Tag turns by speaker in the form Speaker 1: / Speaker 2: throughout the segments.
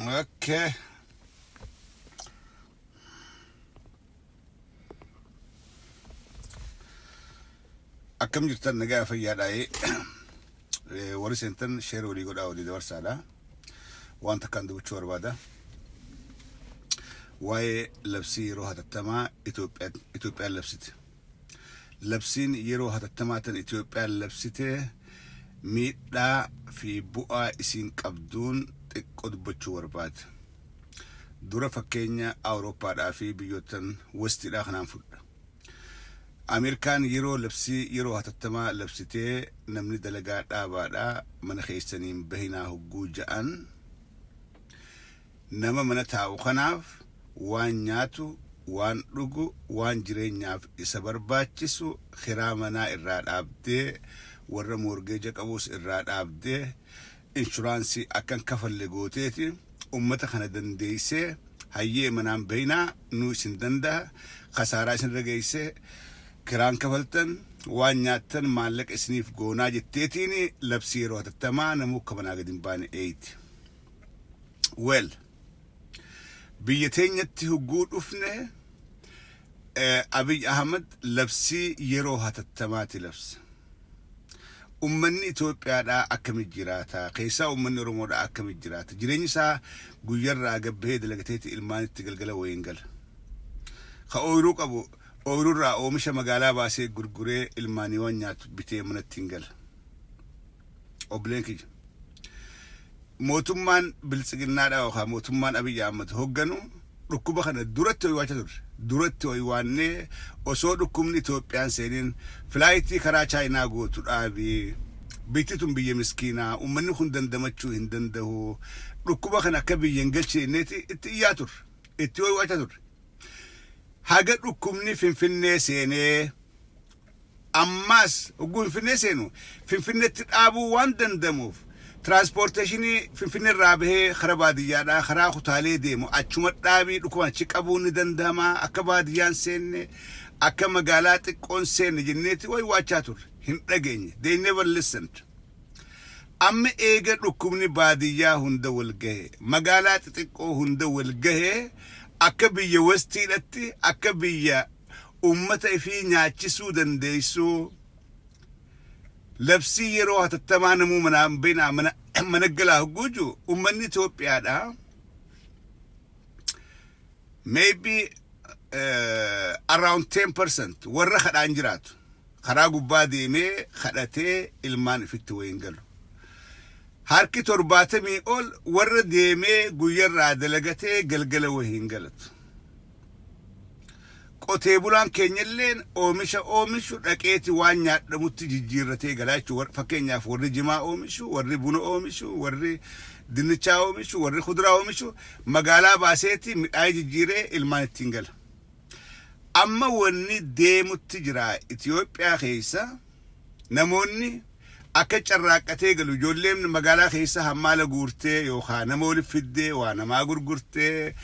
Speaker 1: Okay. Akkam jirtan nagaa fayyaadhaa'ee warri seentan sheer walii godhaa walii dabarsaadha. Wanta kan dubbachuu barbaada. Waa'ee labsii yeroo hatattamaa Itoophiyaan labsite. Labsiin yeroo hatattamaa tan Itoophiyaan labsite miidhaa fi bu'aa isiin qabduun xiqqoo dubbachuu barbaada. Dura fakkeenya Awurooppaadhaa fi biyyoottan Westiidhaa kanaan fudha. Amerikaan yeroo hatattamaa labsitee namni dalagaa dhaabaadhaa mana keessaniin bahinaa hogguu ja'an nama mana taa'u kanaaf waan nyaatu, waan dhugu, waan jireenyaaf isa barbaachisu kiraa manaa irraa dhaabdee warra morgeeja qabus irraa dhaabdee inshuraansii akkan kafalle gooteeti ummata kana dandeessee hayyee manaan bahinaa nu isin danda'a khasaaraa isin rageessee kiraan kafaltan waan nyaattan maallaqa isiniif goonaa jetteetiin labsii yeroo hatattamaa namuu kabanaa gadi hin baane eeyti. Well, biyya teenyatti hogguu dhufne Abiy Ahmed labsii yeroo hatattamaati labsa. Ummanni Itoophiyaadhaa akkamitti jiraata? Keessaa ummanni Oromoodhaa akkamitti jiraata? Jireenyi isaa guyyarraa gabbahee dalagateeti ilmaanitti galgala wayiin gala. Ka ooyiruu qabu ooyirurraa oomisha magaalaa baasee gurguree ilmaanii waan nyaatu bitee manatti hin gala. Obleen kiyya. Mootummaan biltsiginnaadhaa yookaan mootummaan Abiy Ahmed hogganu dhukkuba kana duratti ho'iwaacha ture. Duratti ho'iwaannee osoo dhukkubni Itoophiyaan seeniin filaayitii karaa Chaayinaa gootu dhaabii bittituun biyya miskiinaa ummanni kun dandamachuu hin danda'u. Dhukkuba kana akka biyya hin galcheenneeti itti iyyaa ture. Itti ho'iwaacha ture. Haga dhukkubni Finfinnee seenee ammas hogguu Finfinnee seenu Finfinneetti dhaabuu waan dandamuuf transportationii Finfinnee irraa bahee karaa baadiyyaadhaa karaa kutaalee deemu achuma dhaabii dhukkuba achi qabuun ni danda'ama akka baadiyyaan seenne akka magaalaa xiqqoon seenne jenneeti ho'iwaachaa ture hin dhageenye they never listened. Amma eega dhukkubni baadiyyaa hunda wal gahe magaalaa xixiqqoo hunda wal gahe akka biyya Westiidhatti akka biyya ummata ifii nyaachisuu dandeessuu labsii yeroo hatattamaa namuu manaan bahinaa mana galaa hogguu jiru ummanni Itoophiyaadhaa maybe around 10% warra kadhaan jiraatu karaa gubbaa deemee kadhatee ilmaan ifitti wayin galu. Harki 70 ol warra deemee guyyarraa dalagatee galgala wayin galatu. Qotee bulaan keenyalleen oomishu dhaqeeti waan nyaadhamutti jijjiirratee galaa jechuudha. Fakkeenyaaf warri jimaa oomishu, warri buna oomishu, warri dinnichaa oomishu, warri kuduraa oomishu magaalaa baaseeti midhaan jijjiiree ilmaan ittiin gala. Amma wanni deemutti jira Itoophiyaa keessa namoonni akka carraaqqatee galu ijoolleen magaalaa keessa hammaala guurtee yookaan nama waliif fiddee waa namaa gurgurtee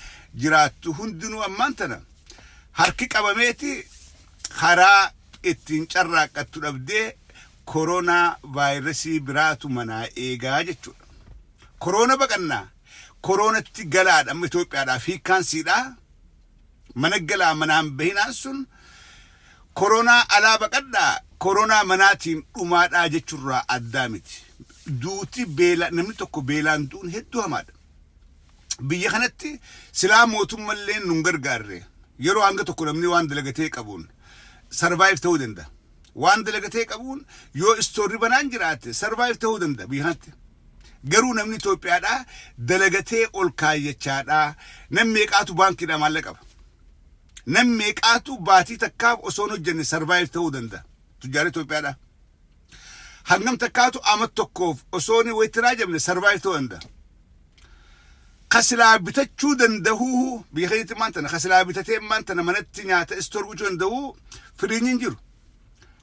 Speaker 1: jiraattu hundinuu ammaan tana harki qabameeti karaa ittiin carraaqqattu dhabdee koronaa vaayirasii biraatu manaa eegaa jechuudha. Korona baqannaa koronatti galaadha amma Itoophiyaadhaa fi kaansiidhaa mana galaa manaan bahinaan sun koronaa alaa baqadhaa koronaa manaatiin dhumaadhaa jechuurraa addaa miti. Duuti beela namni tokko beelaan duun hedduu hamaadha. Biyya kanatti silaa mootummallee nun gargaarre yeroo hanga tokko namni waan dalagatee qabuun survive ta'uu danda'a. Waan dalagatee qabuun yoo istoorri banaan jiraate survive ta'uu danda'a biyya kanatti. Garuu namni Itoophiyaadhaa dalagatee ol kaayyachaadhaa namni meeqaatu baankiidhaa maallaqa qaba. Namni meeqaatu baatii takkaaf osoo hojjenne survive ta'uu danda'a. Tujjaara Itoophiyaadhaa. Hangam takkaatu amat tokkoof osoo wayitiraa jabne survive ta'uu danda'a. Kasilaa bitachuu danda'uu biyya keetti maantana kasilaa bitatee maantana manatti nyaata istoor gochuu danda'uu firiijii hin jiru.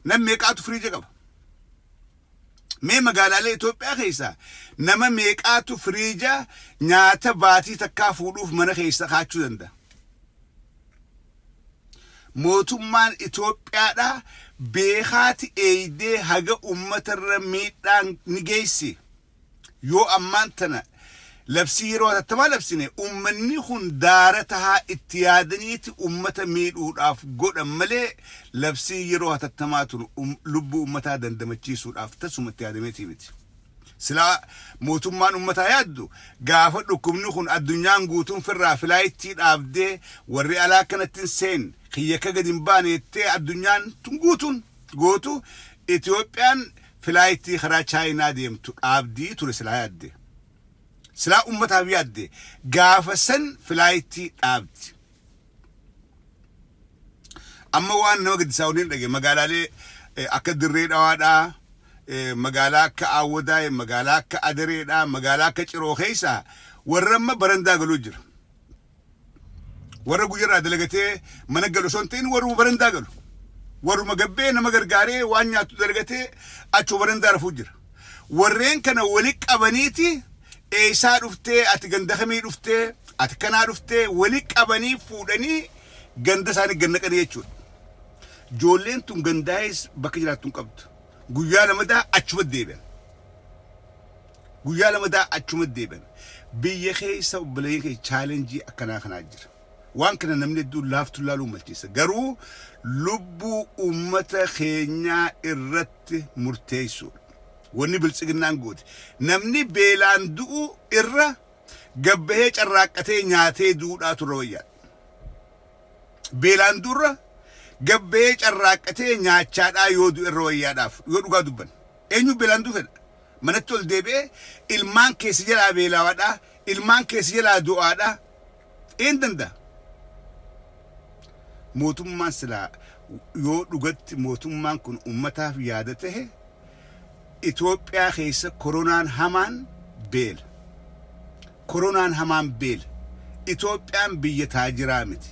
Speaker 1: Namni meeqaatu firiija qaba. Mee magaalaalee Itoophiyaa keessaa nama meeqaatu firiija nyaata baatii takkaa fuudhuuf mana keessa kaachuu danda'a. Mootummaan Itoophiyaadhaa beekaati eeydee haga ummatarra miidhaan ni geessi. Yoo ammaan tana labsii yeroo hatattamaa labsine ummanni hundaara tahaa itti yaadaniiti ummata miidhuudhaaf godhan malee labsii yeroo hatattamaa tun lubbuu ummataa dandamachiisuudhaaf tasuma itti yaadameetii miti. Silaa mootummaan ummataa yaaddu gaafa dhukkubni kun addunyaan guutuun firraa filaayittii dhaabdee warri alaa kanatti seen kiyya ka gadi hin baane jettee addunyaan tun guutuun gootu Itoophiyaan filaayittii karaa Chaayinaa deemtu dhaabdii ture silaa yaadde. Silaa ummataaf yaadde gaafa san filaayittii dhaabdi. Amma waan nama gaddisaa waliin dhage magaalaalee akka Dirree Dhawaadhaa, magaalaa akka Awwadaa, magaalaa akka Adareedhaa, magaalaa akka Ciroo keessa warra amma barandaa galuu jira. Warra guyyarraa dalagatee mana galu osoo hin ta'in warra barandaa galu. Warra gabbee nama gargaaree waan nyaatu dalagatee achuu barandaa rafuu jira. Warreen kana wali qabaniiti eessaa dhuftee ati ganda kamii dhuftee ati kanaa dhuftee wali qabanii fuudhanii ganda isaanii gannaqanii jechuudha. Ijoolleen tun gandaa'es bakka jiraattu hin qabdu. Guyyaa lamadaa achuma deebi'an. Guyyaa lamadaa achuma deebi'an. Biyya keessa obboleeyyan kee chaalenjii akkanaa kanaa jira. Waan kana namni hedduu laaftu laaluu malchiisa. Garuu lubbuu ummata keenyaa irratti murteessuudha. Wanni biltsiginnaan goote. Namni beelaan du'u irra gabbahee carraaqqatee nyaatee du'uudhaa turre wayyaa. Beelaan du'urra gabbahee carraaqqatee nyaachaadhaa yoo du'e irra wayyaadhaaf yoo dhugaa dubban. Eenyu beelaan du'u fedha? Manatti ol deebi'ee ilmaan keessi jalaa beelaawaadhaa, ilmaan keessi jalaa du'aadhaa. Een danda'a? Mootummaan silaa yoo dhugatti mootummaan kun ummataaf yaada tahe Itoophiyaa keessa koronaan hamaan beela. Koronaan hamaan beela. Itoophiyaan biyya taajiraa miti.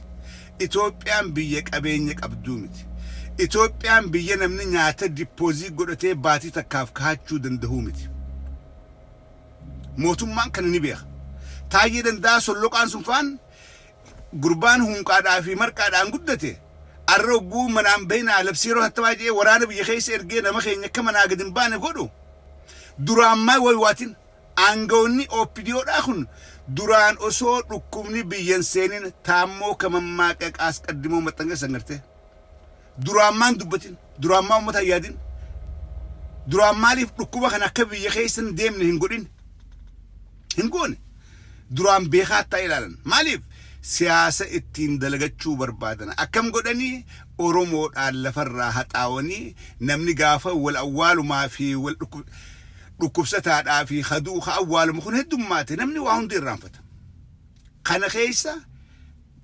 Speaker 1: Itoophiyaan biyya qabeenya qabduu miti. Itoophiyaan biyya namni nyaata dipoozii godhatee baatii takkaaf kaachuu danda'uu miti. Mootummaan kana ni beeka. Taayyee danda'a solloqaan sun faan gurbaan hunqaadhaa fi marqaadhaan guddate. Arra ogguu manaan bahinaa labsii yeroo hattamaa jee waraana biyya keessa ergee nama keenya akka manaa gad hin baane godhu. Duraan maa waywaatin aangawoonni OPDOdhaa kun duraan osoo dhukkubni biyyan seenin taammoo kamammaa qaqaas qaddimoo maxxangeessan garte. Duraan maan dubbatin, duraan maa ummata yaadin. Duraan maaliif dhukkuba kana akka biyya keessa hin deemne hin godhin. Hin goone. Duraan beekaa ta'e ilaalan. Maaliif? Siyaasa ittiin dalagachuu barbaadan akkam godhanii Oromoodhaan lafarraa haxaawanii namni gaafa wal awwaalumaa fi wal dhukkubsataadhaa fi haduu awwaalumu kun heddummaate namni waa hundi irraanfata. Kana keessa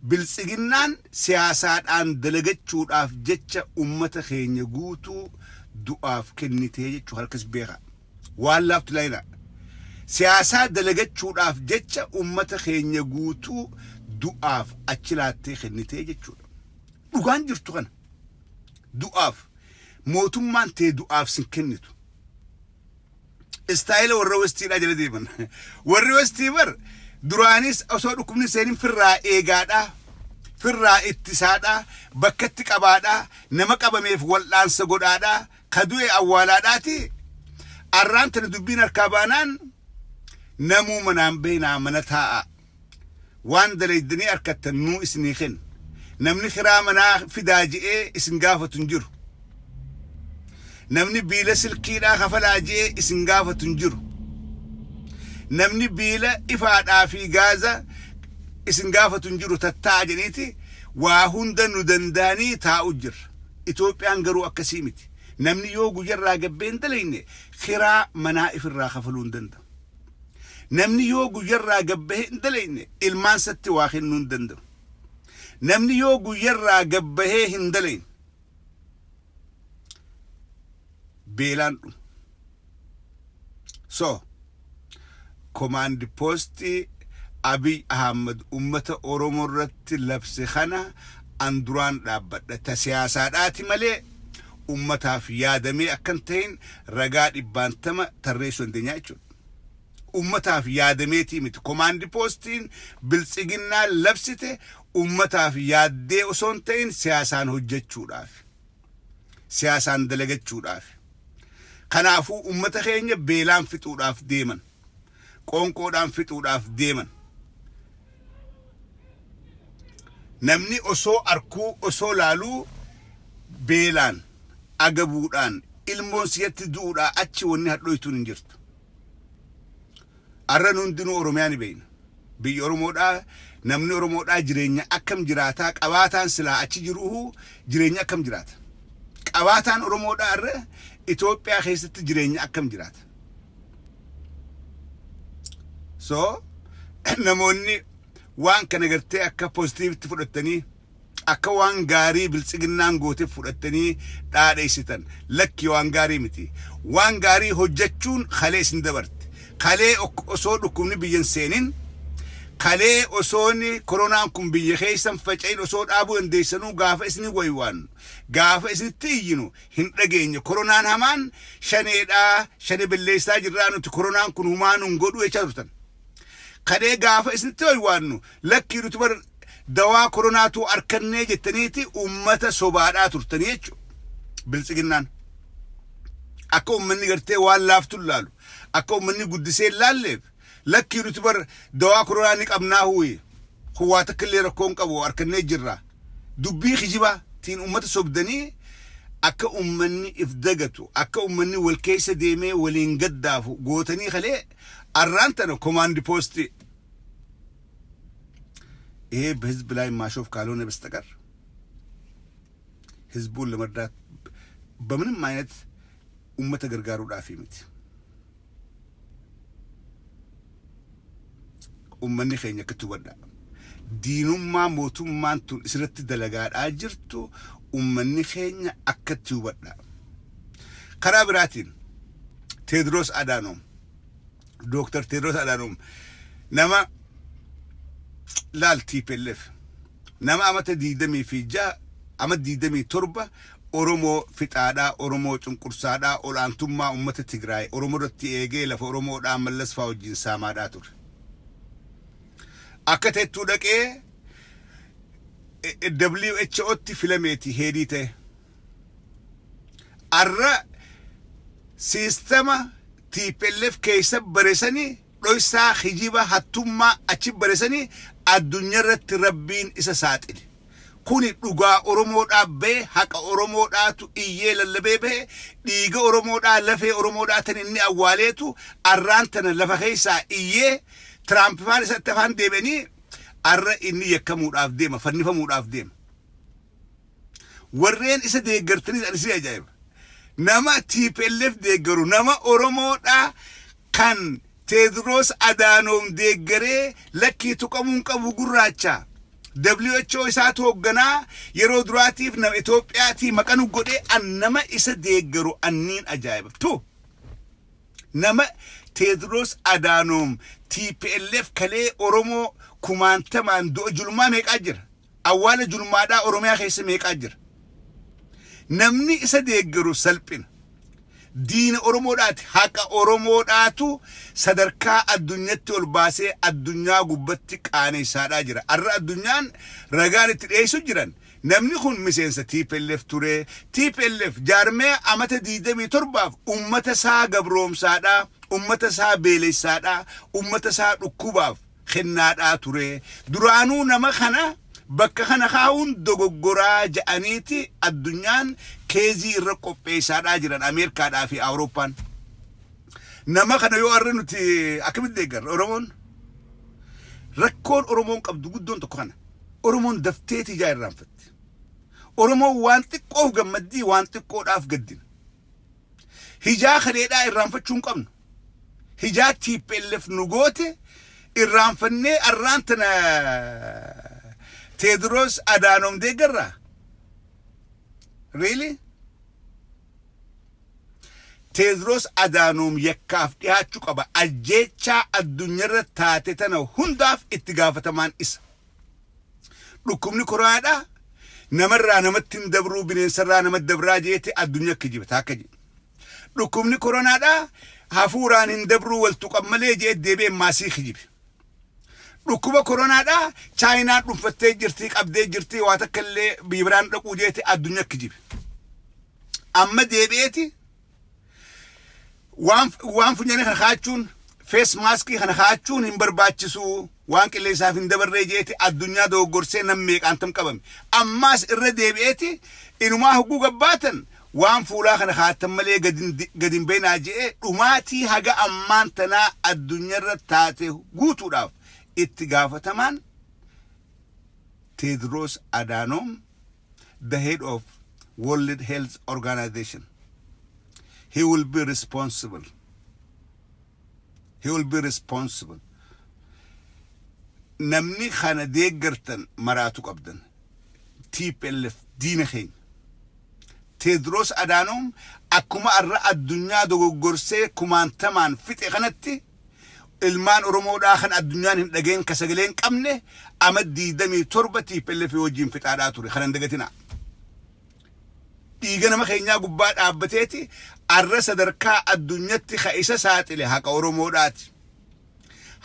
Speaker 1: biltsiginnaan siyaasaadhaan dalagachuudhaaf jecha ummata keenya guutuu du'aaf kennitee jechuu harkas beeka. Waan laaftu laayina. Siyaasaa dalagachuudhaaf jecha ummata keenya guutuu du'aaf achi laattee kennitee jechuudha. Dhugaan jirtu kana. Du'aaf mootummaan tee du'aaf sin kennitu. Istaayila warra westiidhaa jala deeman. Warri westii bar duraanis osoo dhukkubni seenin firraa eegaadhaa, firraa ittisaadhaa, bakkatti qabaadhaa, nama qabameef wal'aansa godhaadhaa, ka du'e awwaalaadhaati. Arraan tana dubbiin harkaa baanaan namuu manaan beeynaa mana taa'a. Waan dalaydanii harkattan nuu isinii kenna. Namni kiraa manaa fidaa je'ee isin gaafatu hin jiru. Namni biila silkiidhaa kafalaa je'ee isin gaafatu hin jiru. Namni biila ifaadhaa fi gaaza isin gaafatu hin jiru tattaa jedhaniiti waa hunda nu danda'anii taa'u jirra. Itoophiyaan garuu akkasii miti. Namni yoo guyyarraa gabbee hin dalayne kiraa manaa ifirraa kafaluu hin danda'u. Namni yoo guyyarraa gabbahee hin dalayne ilmaan satti waa kennuu hin danda'u. Namni yoo guyyarraa gabbahee hin dalayne beelaan dhumu. So, command posti Abiy Ahmed ummata Oromoo irratti labse kana an duraan dhaabbadha. Ta siyaasaadhaati malee ummataaf yaadamee akkan ta'in ragaa 100 tarreessuu dandeenyaa jechuudha. Ummataaf yaadameetii miti. Command postiin biltsiginnaa labsite ummataaf yaaddee osoo hin ta'in siyaasaan hojjechuudhaaf. Siyaasaan dalagachuudhaaf. Kanaafuu ummata keenya beelaan fixuudhaaf deeman. qoonqoodhaan fixuudhaaf deeman. Namni osoo arkuu osoo laaluu beelaan agabuudhaan ilmoon siyatti duudhaa achi wanni hadhoytuun hin jirtu. Arran hundinuu Oromiyaa ni beeyna. Biyya Oromoodhaa namni Oromoodhaa jireenya akkam jiraataa qabaataan silaa achi jiruhu jireenya akkam jiraata. Qabaataan Oromoodhaa irra Itoophiyaa keessatti jireenya akkam jiraata. So namoonni waan kana gartee akka positiivitti fudhattanii akka waan gaarii biltsiginnaan goote fudhattanii dhaadheessitan lakki waan gaarii miti. Waan gaarii hojjechuun kalee isin dabarte. Kalee osoo dhukkubni biyyan seenin kalee osooni koronaan kun biyya keessan faca'in osoo dhaabuu dandeessanuu gaafa isini waywaannu gaafa isinitti iyyinu hin dhageenye koronaan hamaan shaneedhaa shane billeessaa jirraa nuti koronaan kun humaan hin godhu jechaa turtan. Kalee gaafa isinitti waywaannu lakkii nuti bar dawaa koronaatu arkannee jettaniiti ummata sobaadhaa turtanii jechuudha. Biltsiginnaan akka ummanni gartee waan laaftu laalu akka ummanni guddisee laalleef lakkii nuti bar dawaa koronaa ni qabnaa huuyi huwaa takkillee rakkoon qabu arkannee jirra. Dubbii kijibaa tiin ummata sobdanii akka ummanni if dagatu akka ummanni wal keessa deemee waliin gaddaafu gootanii kalee arraan tana komaandi poostii በህዝብ ላይ ማሾፍ ካልሆነ በስተቀር ህዝቡን ለመርዳት በምንም አይነት ኡመተ ገርጋሩ ዳፊ ምት ኡመኒ ኸኛ ክትወዳ ዲኑማ ሞቱማን ቱ እስረት ደለጋዳ አጅርቱ ኡመኒ ኸኛ አከትወዳ ከራብራቲን ቴድሮስ አዳኖም ዶክተር ቴድሮስ አዳኖም ነማ laal TPLF nama amata diidamii fi ja'a amata diidamii torba Oromoo fixaadhaa Oromoo cunqursaadhaa olaantummaa ummata Tigraay Oromoo irratti eegee lafa Oromoodhaa mallas faa wajjin saamaadhaa ture. Akka teettuu dhaqee WHO'tti filameeti heedii ta'e. Arra siistama TPLF keessa bareessanii dhoysaa hijiba hattummaa achi bareessanii addunyaa irratti rabbiin isa saaxile. Kuni dhugaa Oromoodhaa bee haqa Oromoodhaatu iyyee lallabee bee dhiiga Oromoodhaa lafee Oromoodhaa tan inni awwaaleetu arraan tana lafa keessaa iyyee Tiraamp faan isatti afaan deebanii arra inni yakkamuudhaaf deema fannifamuudhaaf deema. Warreen isa deeggartaniis ani si ajaa'iba. Nama TPLF deeggaru nama Oromoodhaa kan Tedros Adhanom deeggaree lakkii tuqamuun qabu gurraacha. WHO isaatu hoogganaa yeroo duraatiif nama Itoophiyaatii maqanu godhee nama isa deeggaru anniin ajaa'ibtu. Nama Tedros Adhanom TPLF kalee Oromoo kumaantamaan du'a julmaa meeqaa jira? Awwaala julmaadhaa Oromiyaa keessa meeqaa jira? Namni isa deeggaru salphina. Diina Oromoodhaati haqa Oromoodhaatu sadarkaa addunyaatti ol baasee addunyaa gubbatti qaaneessaadhaa jira. Arra addunyaan ragaan itti dhiyeessu jiran namni kun miseensa TPLF ture. TPLF jaarmee amata 27 ummata isaa gabroomsaadhaa ummata isaa beelessaadhaa ummata isaa dhukkubaaf kennaadhaa ture. Duraanuu nama kana bakka kana kaa'uun dogoggoraa ja'aniiti addunyaan keezii irra qopheessaadhaa jiran Ameerikaadhaa fi Awurooppaan. Nama kana yoo arre nuti akkamitti deeggarra Oromoon rakkoon Oromoon qabdu guddoon tokko kana. Oromoon dafteeti ijaa irraanfatte. Oromoon waan xiqqoof gammaddii waan xiqqoodhaaf gaddina. Hijaa kaleedhaa irraanfachuu hin qabnu. Hijaa TPLF nu goote irraanfannee arraan tana Tedros Adhanom deeggarra. Really? Tedros Adhanom yakkaaf dhiyaachuu qaba. Ajjeechaa addunyaarra taate tana hundaaf itti gaafatamaan isa. Dhukkubni koronaadhaa namarraa namatti hin dabruu bineensarraa namatti dabraa jeete addunyaa kijiba taakka jedhe. Dhukkubni koronaadhaa hafuuraan hin dabruu wal tuqan malee jee deebi'ee maasii kijibe. Dhukkuba koronaadhaa Chaayinaan dhuunfattee jirti qabdee jirti waa takka illee biyya biraan dhaquu jeete addunyaa kijibe. Amma deebi'eeti waan funyaanii kana kaachuun face mask kana haachuun hin barbaachisu waan qilleensaaf hin dabarree jeeti addunyaa doggorsee nam meeqaantam qabame ammaas irra deebi'eeti inumaa huguu gabbaatan waan fuulaa kana haatan malee gadin beenaa je'e dhumaatii haga ammaan tanaa addunyaarra taate guutuudhaaf itti gaafatamaan Tedros Adhanom, the head of World Health Organization. He will be responsible. He will be responsible. Namni khana deeggartan maraatu qabdan. TPLF diina keenya. Tedros Adhanom akkuma arra addunyaa dogoggorsee kumaantamaan fixe kanatti ilmaan Oromoodhaa kan addunyaan hin dhageen ka sagaleen qabne ama 27 TPLF wajjin fixaadhaa ture kanan dagatina. Dhiiga nama keenyaa gubbaa dhaabbateeti arra sadarkaa addunyatti ka isa saaxile haqa Oromoodhaati.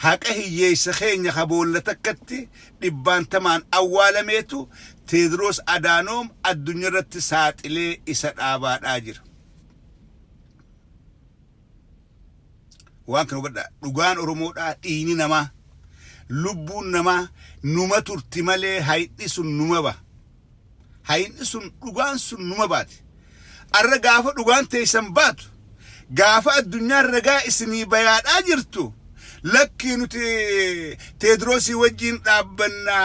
Speaker 1: Haqa hiyyeessa keenya ka boolla takkatti dhibbaantamaan awwaalameetu Tedros Adhanom addunyaarratti saaxilee isa dhaabaadhaa jira. Waan kan hubadhaa dhugaan Oromoodhaa dhiini namaa lubbuun namaa numa turti malee hayni sun numa ba. Hayni sun dhugaan sun numa baati. Arra gaafa dhugaan teessan baatu gaafa addunyaan ragaa isinii bayaadhaa jirtu lakki nuti Tedrosii wajjin dhaabbanna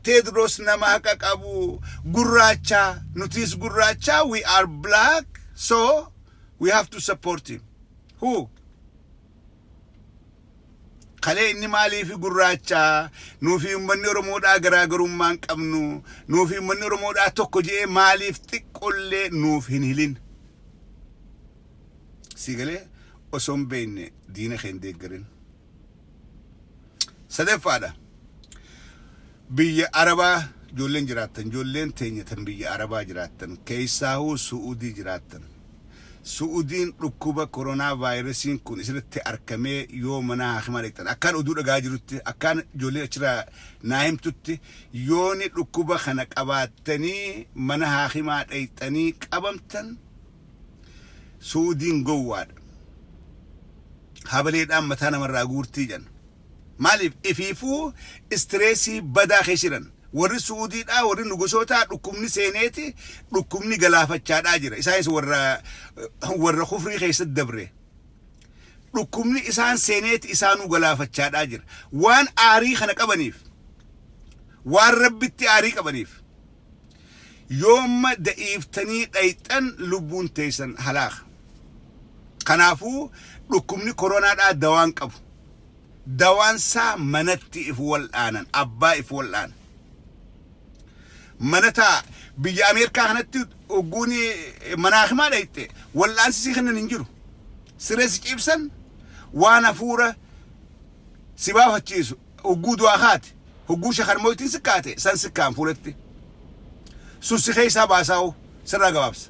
Speaker 1: Tedros nama haqa qabu gurraacha nutis gurraacha we are black so we have to support him. Who? Kale inni maaliif gurraacha nuufi ummanni Oromoodhaa garaagarummaan qabnu nuufi ummanni Oromoodhaa tokko jee maaliif xiqqollee nuuf hin hilin. Sigalee osoon beekne diina keen deeggarin. Sadaffaadha. Biyya Arabaa ijoolleen jiraattan ijoolleen teenyatan biyya Arabaa jiraattan keessaahuu Su'uudii jiraattan. Su'uudiin dhukkuba koronaa vaayirasiin kun isirratti argamee yoo mana haakimaa dhaqxan akkaan oduu dhagaa jirutti akkaan ijoollee achirraa naa himtutti yooni dhukkuba kana qabaattanii mana haakimaa dhaqxanii qabamtan Su'uudiin gowwaadha. Habaleedhaan mataa namarraa guurtii jan. Maaliif ifiifuu istireesii badaa keessiran. Warri Su'uudiidhaa warri nugusootaa dhukkubni seeneeti dhukkubni galaafachaadhaa jira. Isaanis warra kufrii keessatti dabre. Dhukkubni isaan seeneeti isaanuu galaafachaadhaa jira. Waan aarii kana qabaniif waan rabbitti aarii qabaniif yoomma da'iiftanii dhayxan lubbuun teessan halaaqa. Kanaafuu dhukkubni koronaadhaa dawaan qabu. Dawaan saa manatti if wal'aanan abbaa if wal'aan. Manata biyya Ameerikaa kanatti ogguuni manaakimaa dhayxe wal'aansisii kanan hin jiru. Siree si cibsan waan hafuura si baafachiisu ogguu du'aa kaate ogguu shakarmootiin sikkaate san sikkaan fuulatti. Sun si keessaa baasaa'u sirraa gabaabsa.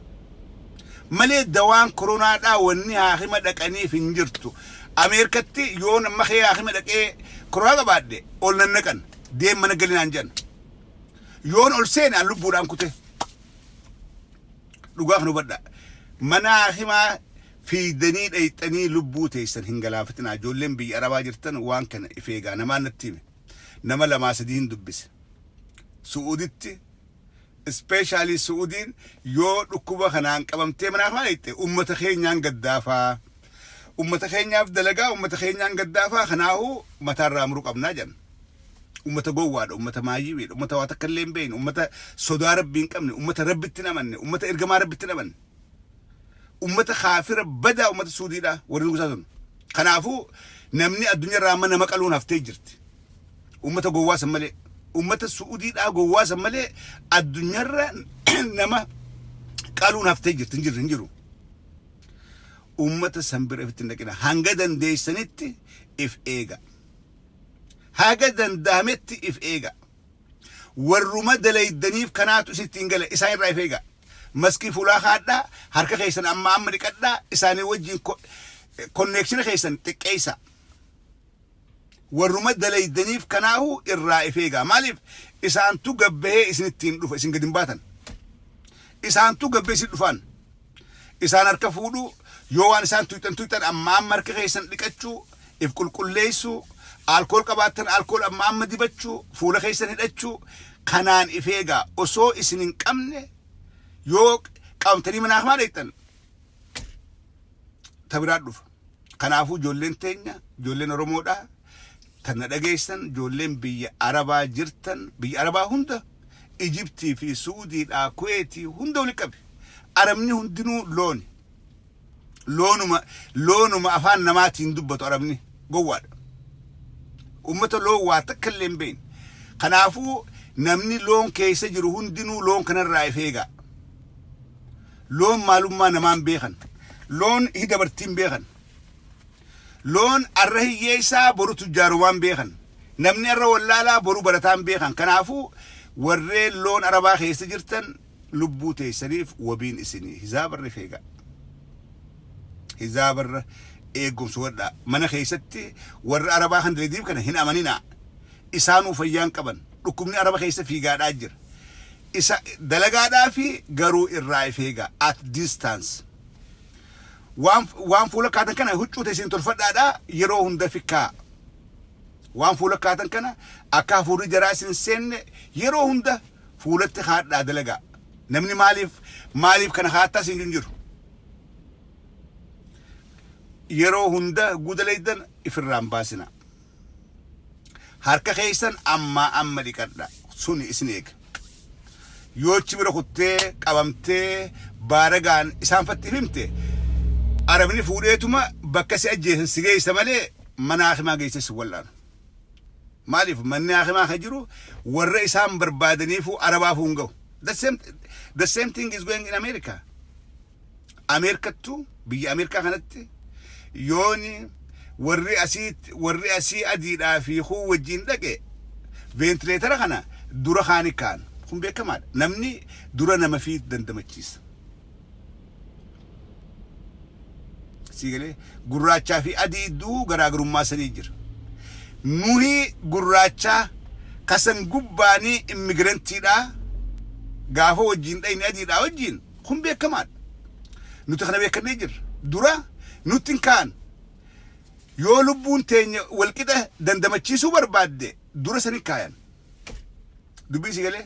Speaker 1: Malee dawaan koronaadhaa wanni haakima dhaqaniif hin jirtu. Ameerikatti yoo nama kee haakima dhaqee koronaa qabaadhe ol nannaqan deem mana galinaan jedhan. Yoon ol seenaan lubbuudhaan kute. Dhugaa kan hubadhaa. Mana haakimaa fiidanii dhayxanii lubbuu teessan hin galaafatinaa. Ijoolleen biyya Arabaa jirtan waan kana if eegaa namaan natti hime. Nama lamaa sadii hin dubbise. Su'uuditti especially Su'uudiin yoo dhukkuba kanaan qabamtee mana haakimaa dhayxe ummata keenyaan gaddaafaa. Ummata keenyaaf dalagaa ummata keenyaan gaddaafaa kanaahuu mataarraa muruu qabnaa jedhan. Ummata gowwaadha, ummata maayiweedha, ummata waa takka illee hin beekne, ummata sodaa rabbii hin qabne, ummata rabbitti hin amanne, ummata ergamaa rabbitti hin amanne. Ummata kaafira badaa ummata Suudiidha warri nugusaa sun. Kanaafuu namni addunyaarraa amma nama qaluun haftee jirti. Ummata gowwaasan malee, ummata Suudiidhaa gowwaasan malee addunyaarra nama qaluun haftee jirti hin jiru. Ummata sanbira ifitti hin dhaqina. Hanga dandeessanitti if eega. Haga dandaametti if eega. Warruma dalaydaniif kanaatu isitti hin gala isaan irraa if eega. Maskii fuulaa kaadhaa harka keessan amma dhiqadhaa isaanii wajjin konneekshina keessan xiqqeessa. Warruma dalaydaniif kanaahu irraa if eega. Maaliif isaantu gabbahee isinittiin dhufa isin gadi hin baatan. Isaantu gabbee isin dhufan. Isaan harka fuudhuu yoo waan isaan tuyxan amma harka keessan dhiqachuu if qulqulleessu alkool qabaatan alkool amma dibachuu fuula keessan hidhachuu kanaan ifeega osoo isin hin qabne yoo qabtanii manaaf maal eegtan tabiraa dhufa kanaafuu ijoolleen teenya ijoolleen Oromoodhaa tan dhageessan ijoolleen biyya Arabaa jirtan biyya Arabaa hunda Egyptii fi Suudiidhaa Kuweetii hunda wali qabe Arabni hundinuu loonuma afaan namaatiin dubbatu Arabni gowwaadha ummata loon waa takka illee hin beekne kanaafuu namni loon keessa jiru hundinuu loon kanarraa ifeega loon maalummaa namaan beekan loon hidabartiin beekan loon arra hiyyeessaa boru tujjaarumaan beekan namni arra wallaalaa boru barataan beekan kanaafuu warreen loon Arabaa keessa jirtan lubbuu teessaniif wabiin isinii hizaabarra ifeega hizaabarra eegumsa wadhaa mana keessatti warra Arabaa kan daleediif kana hin amaninaa isaanuu fayyaan qaban dhukkubni Araba keessa fiigaadhaa jira isa dalagaadhaa fi garuu irraa ifeega at distance waan fuula kaatan kana huccuu teessin tolfadhaadhaa yeroo hunda fikkaa waan fuula kaatan kana akka hafuurri jaraa isin seenne yeroo hunda fuulatti haadhaa dalagaa namni maaliif kana haattaa isin jiru yeroo hunda gudalaydan ifirraan baasina harka keessan amma dhiqadha sun isin eega yoochi bira kuttee qabamtee baaragaan isaan fatti himte Arabni fuudheetuma bakka si ajjeesan si geessa malee mana akimaa geessa si wallaan maaliif manni akimaa ka jiru warra isaan barbaadaniifu Arabaaf hin ga'u the same thing is going in America Ameerikattu biyya Ameerikaa kanatti yooni warri asii adiidhaa fi kuu wajjin dhaqe ventileetara kana dura kaani kaan kun beekamaadha namni dura nama fi dandamachiisa siigalee gurraachaa fi adii duu garaagarummaa sanii jira nuhi gurraachaa kasan gubbaanii immigirantiidhaa gaafa wajjin dhayni adiidhaa wajjin kun beekamaadha nuti kana beekannee jirra dura nutin kaan yoo lubbuun teenya walqixa dandamachiisuu barbaadde dura sani kaayan dubbii siigalee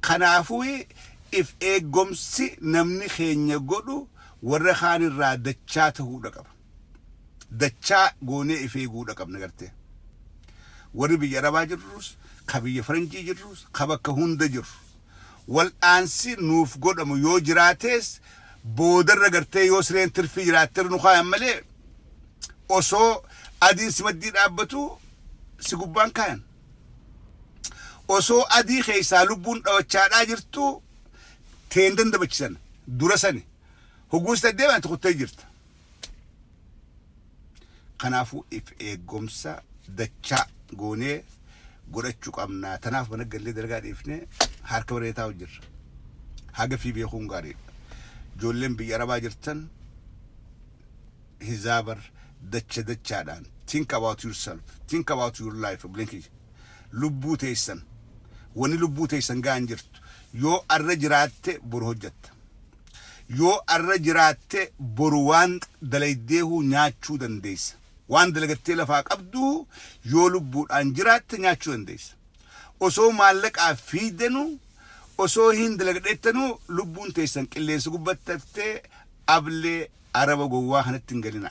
Speaker 1: kanaafuu if eegomsi namni keenya godhu warra kaanirraa dachaa ta'uudha qaba dachaa goonee if eeguudha qabna gartee warri biyya Arabaa jirrus ka biyya Faranjii jirrus ka bakka hunda jirru wal'aansi nuuf godhamu yoo jiraatees boodarra gartee yoo sireen tirfii jiraatteer nu kaayan malee osoo adiin si maddii dhaabbatu si gubbaan kaayan osoo adii keessaa lubbuun dhawachaadhaa jirtu teen dandabachisan dura sani hogguusta deeman tukuttee jirta kanaafuu if eegomsa dachaa goonee godhachuu qabnaa tanaaf mana gallee dalagaa dhiifnee harka bareetaa hojjirra haga fi beekuun gaariidha ijoolleen biyya Arabaa jirtan hizaabar dachaadhaan think about yourself think about your life blinky lubbuu teessan wani lubbuu teessan gaan jirtu yoo arra jiraatte boru hojjetta yoo arra jiraatte boru waan dalaydeehu nyaachuu dandeessa waan dalagattee lafaa qabdu yoo lubbuudhaan jiraatte nyaachuu dandeessa osoo maallaqaa fiidanu osoo hin dalagadheettanu lubbuun teessan qilleensa gubbattaftee ablee Araba gowwaa kanatti hin galina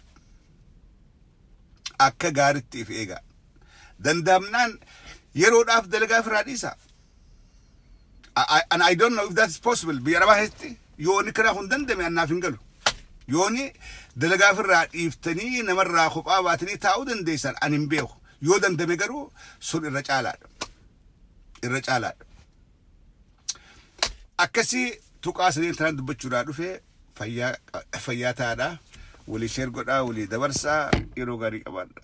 Speaker 1: akka gaaritti if eega dandamnaan yeroodhaaf dalagaa firaa dhiisa and I don't know if that's possible biyya Arabaa keessatti yooni karaa kun dandame annaaf hin galu yooni dalagaa firaa dhiiftanii namarraa kophaa baatanii taa'uu dandeessan an hin beeku yoo dandame garuu sun irra caalaadha akkasii tuqaa sadeen tanaan dubbachuudhaa dhufee fayyaa taadhaa walii sheer godhaa walii dabarsaa yeroo gaarii qabaadha